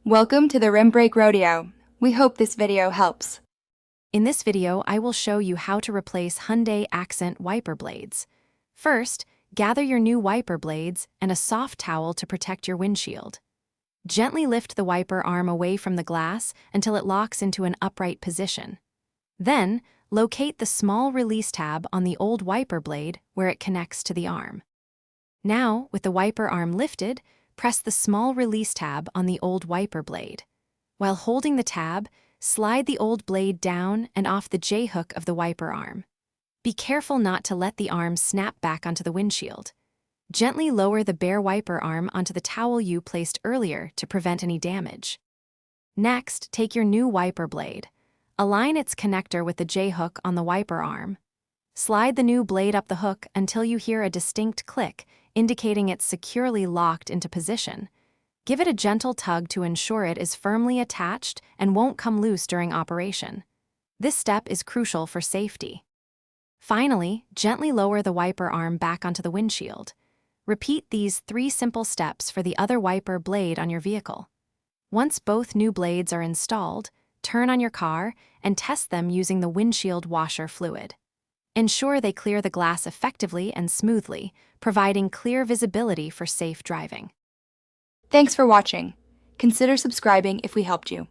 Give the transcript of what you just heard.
Welcome to the Rim Brake Rodeo. We hope this video helps. In this video, I will show you how to replace Hyundai Accent wiper blades. First, gather your new wiper blades and a soft towel to protect your windshield. Gently lift the wiper arm away from the glass until it locks into an upright position. Then, locate the small release tab on the old wiper blade where it connects to the arm. Now, with the wiper arm lifted, press the small release tab on the old wiper blade. While holding the tab, slide the old blade down and off the J-hook of the wiper arm. Be careful not to let the arm snap back onto the windshield. Gently lower the bare wiper arm onto the towel you placed earlier to prevent any damage. Next, take your new wiper blade. Align its connector with the J-hook on the wiper arm. Slide the new blade up the hook until you hear a distinct click, indicating it's securely locked into position. Give it a gentle tug to ensure it is firmly attached and won't come loose during operation. This step is crucial for safety. Finally, gently lower the wiper arm back onto the windshield. Repeat these 3 simple steps for the other wiper blade on your vehicle. Once both new blades are installed, turn on your car and test them using the windshield washer fluid. Ensure they clear the glass effectively and smoothly, providing clear visibility for safe driving. Thanks for watching. Consider subscribing if we helped you.